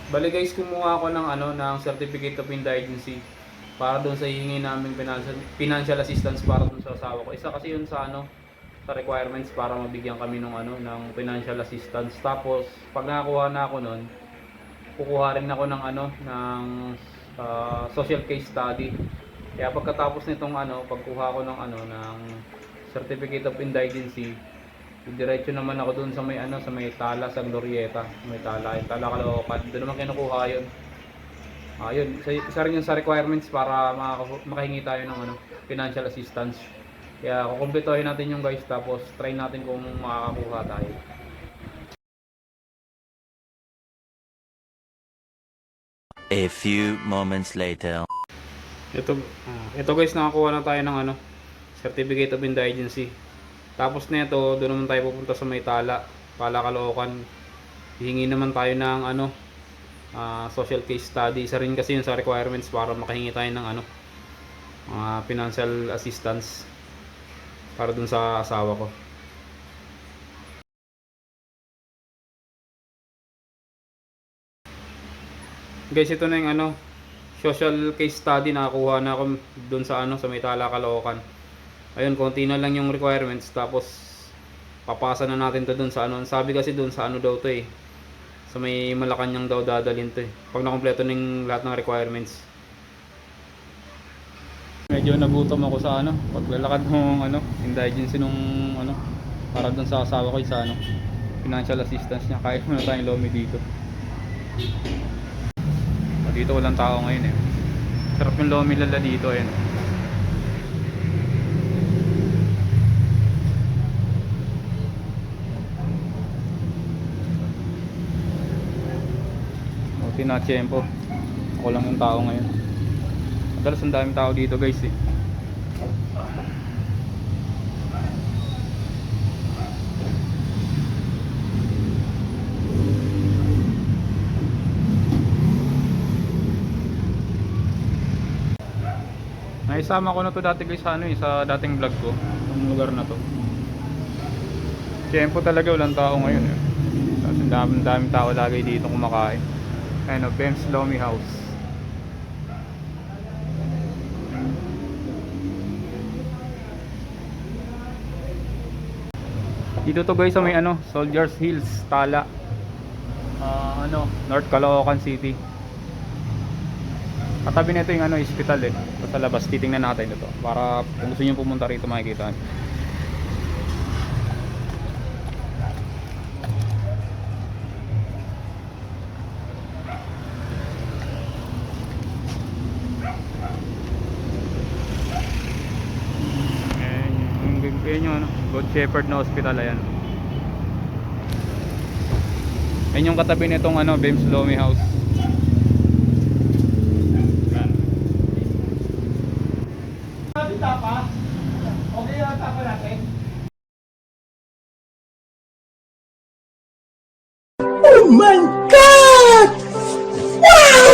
Bali guys, kumuha ako ng ng Certificate of Indigency para doon sa hihingi naming financial assistance para doon sa asawa ko. Isa kasi yun sa sa requirements para mabigyan kami ng financial assistance. Tapos pag nakakuha na ako noon, kukuha rin ako ng social case study. Kaya pagkatapos nitong pagkuha ko ng Certificate of Indigency, diretso naman ako doon sa sa may Tala sa Glorieta, may Tala Caloocan. Doon naman kinukuha 'yon. Ayun, isa rin yun sa requirements para makahingi tayo ng financial assistance. Kaya kukumpletuhin natin yung guys, tapos try natin kung makakakuha tayo. A few moments later. Ito guys, nakakuha na tayo ng Certificate of Indigency. Tapos nito, doon naman tayo pupunta sa may Tala Caloocan. Hihingi naman tayo ng social case study. Isa rin kasi yun sa requirements para makahingi tayo ng financial assistance para dun sa asawa ko. Guys, ito na yung social case study na nakuha na ako dun sa sa may Tala Caloocan. Ayun, konti na lang yung requirements, tapos papasa na natin to dun sa sabi kasi dun sa daw to sa may Malacanang daw dadalhin to pag nakompleto ng lahat ng requirements. Medyo nagutom ako sa paglalakad ng indigency nung para dun sa asawa ko sa financial assistance niya. Kahit muna tayong lomi dito. Dito walang tao ngayon sarap yung lomi lala dito tinatsyempo. Ako lang yung tao ngayon. Madalas ang daming tao dito guys Naisama ko na to dati guys sa sa dating vlog ko, yung lugar na to. Tiyempo talaga, walang tao ngayon Tapos ang daming tao lagi dito kumakain. Ben's Lomi House. Dito to guys sa may Soldiers Hills, Tala. North Caloocan City. Katabi nito yung hospital sa labas. Titingnan natin ito para kung gusto niyo pumunta rito makikita. Ayan yung Good Shepherd na hospital. Ayan yung katabi nitong Ben's Lomi House. Ayan. Tapa? Okay yung tapa natin? Oh my God! Wow!